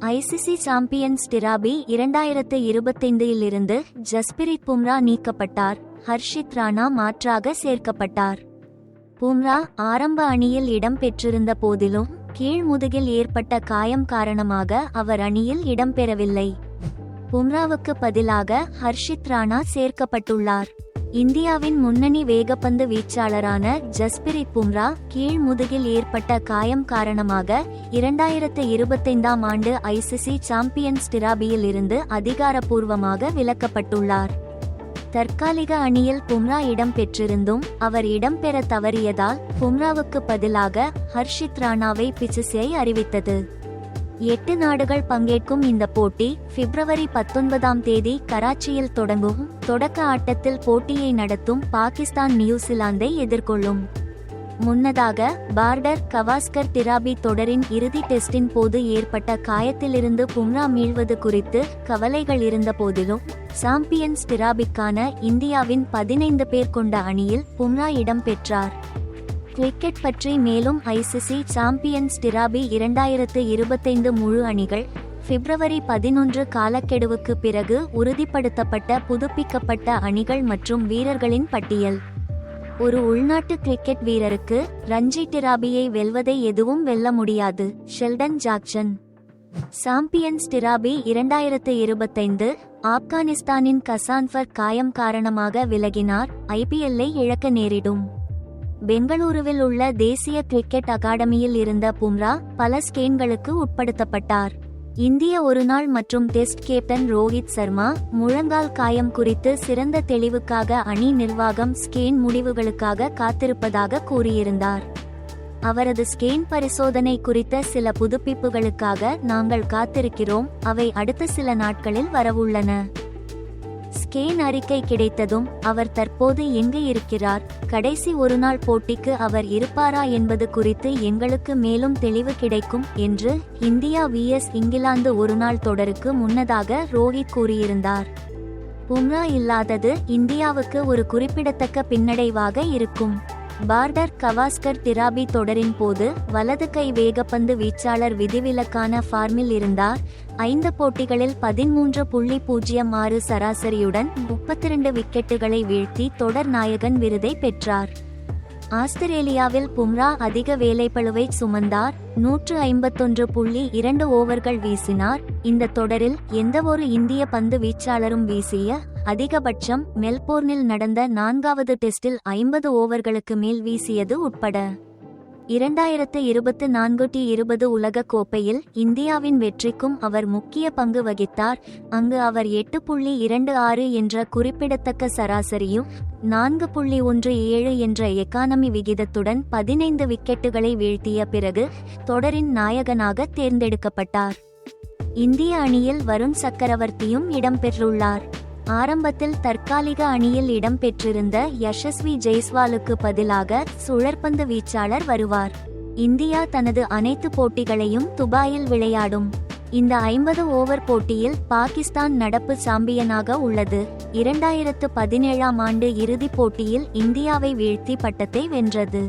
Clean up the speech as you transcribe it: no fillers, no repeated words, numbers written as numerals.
ICC champions trophy 2025 இலிருந்து ஜஸ்பிரித் பும்ரா நீக்கப்பட்டார். ஹர்ஷித் ராணா மாற்றாக சேர்க்கப்பட்டார். பும்ரா ஆரம்ப அணியில் இடம் பெற்றிருந்த போதிலும் கீழ் முதுகில் ஏற்பட்ட காயம் காரணமாக அவர் அணியில் இடம்பெறவில்லை. பும்ராவுக்கு பதிலாக ஹர்ஷித் ராணா சேர்க்கப்பட்டுள்ளார். இந்தியாவின் முன்னணி வேகப்பந்து வீச்சாளரான ஜஸ்பிரித் பும்ரா கீழ் முதுகில் ஏற்பட்ட காயம் காரணமாக 2025 ஆண்டு ஐசிசி சாம்பியன்ஸ் டிராபியில் இருந்து அதிகாரப்பூர்வமாக விலக்கப்பட்டுள்ளார். தற்காலிக அணியில் பும்ரா இடம் பெற்றிருந்தும் அவர் இடம்பெற தவறியதால் பும்ராவுக்கு பதிலாக ஹர்ஷித் ராணாவை பிசிசிஐ அறிவித்தது. 8 நாடுகள் பங்கேற்கும் இந்த போட்டி பிப்ரவரி 19 கராச்சியில் தொடங்கும். தொடக்க ஆட்டத்தில் போட்டியை நடத்தும் பாகிஸ்தான் நியூசிலாந்தை எதிர்கொள்ளும். முன்னதாக பார்டர் கவாஸ்கர் டிராபி தொடரின் இறுதி டெஸ்டின் போது ஏற்பட்ட காயத்திலிருந்து பும்ரா மீள்வது குறித்து கவலைகள் இருந்த போதிலும் சாம்பியன்ஸ் டிராபிக்கான இந்தியாவின் 15 பேர் கொண்ட அணியில் பும்ரா இடம் பெற்றார். கிரிக்கெட் பற்றி மேலும் ஐசிசி சாம்பியன்ஸ் டிராபி 2025 முழு அணிகள் பிப்ரவரி 11 காலக்கெடுவுக்கு பிறகு உறுதிப்படுத்தப்பட்ட புதுப்பிக்கப்பட்ட அணிகள் மற்றும் வீரர்களின் பட்டியல். ஒரு உள்நாட்டு கிரிக்கெட் வீரருக்கு ரஞ்சி டிராபியை வெல்வதை எதுவும் வெல்ல முடியாது. Sheldon Jackson. சாம்பியன்ஸ் டிராபி 2025 ஆப்கானிஸ்தானின் கசான்ஃபர் காயம் காரணமாக விலகினார். ஐபிஎல்லை இழக்க நேரிடும். பெங்களூருவில் உள்ள தேசிய கிரிக்கெட் அகாடமியில் இருந்த பும்ரா பல ஸ்கேன்களுக்கு உட்படுத்தப்பட்டார். இந்திய ஒருநாள் மற்றும் டெஸ்ட் கேப்டன் ரோஹித் சர்மா முழங்கால் காயம் குறித்து சிறந்த தெளிவுக்காக அணி நிர்வாகம் ஸ்கேன் முடிவுகளுக்காக காத்திருப்பதாக கூறியிருந்தார். அவரது ஸ்கேன் பரிசோதனை குறித்த சில புதுப்பிப்புகளுக்காக நாங்கள் காத்திருக்கிறோம். அவை அடுத்த சில நாட்களில் வரவுள்ளன. ஸ்கேன் அறிக்கை கிடைத்ததும் அவர் தற்போது எங்கு இருக்கிறார், கடைசி ஒருநாள் போட்டிக்கு அவர் இருப்பாரா என்பது குறித்து எங்களுக்கு மேலும் தெளிவு கிடைக்கும் என்று இந்தியா vs இங்கிலாந்து ஒருநாள் தொடருக்கு முன்னதாக ரோஹித் கூறியிருந்தார். பும்ரா இல்லாதது இந்தியாவுக்கு ஒரு குறிப்பிடத்தக்க பின்னடைவாக இருக்கும். பார்டர் கவாஸ்கர் டிராபி தொடரின் போது வலது கை வேகப்பந்து வீச்சாளர் விதிவிலக்கான ஃபார்மில் இருந்தார். 5 போட்டிகளில் 13.06 சராசரியுடன் 32 விக்கெட்டுகளை வீழ்த்தி தொடர் நாயகன் விருதை பெற்றார். ஆஸ்திரேலியாவில் பும்ரா அதிக வேலைப்பளுவை சுமந்தார். 151.2 ஓவர்கள் வீசினார். இந்த தொடரில் எந்தவொரு இந்திய பந்து வீச்சாளரும் வீசிய அதிகபட்சம் மெல்போர்னில் நடந்த 4வது டெஸ்டில் 50 ஓவர்களுக்கு மேல் வீசியது உட்பட 2024 T20 உலக கோப்பையில் இந்தியாவின் வெற்றிக்கும் அவர் முக்கிய பங்கு வகித்தார். அங்கு அவர் 8.26 என்ற குறிப்பிடத்தக்க சராசரியும் 4.17 என்ற எக்கானமி விகிதத்துடன் 15 விக்கெட்டுகளை வீழ்த்திய பிறகு தொடரின் நாயகனாக தேர்ந்தெடுக்கப்பட்டார். இந்திய அணியில் வருண் சக்கரவர்த்தியும் இடம்பெற்றுள்ளார். ஆரம்பத்தில் தற்காலிக அணியில் இடம்பெற்றிருந்த யஷஸ்வி ஜெய்ஸ்வாலுக்கு பதிலாக சுழற்பந்து வீச்சாளர் வருவார். இந்தியா தனது அனைத்து போட்டிகளையும் துபாயில் விளையாடும். இந்த 50 ஓவர் போட்டியில் பாகிஸ்தான் நடப்பு சாம்பியனாக உள்ளது. 2017 ஆண்டு இறுதிப் போட்டியில் இந்தியாவை வீழ்த்தி பட்டத்தை வென்றது.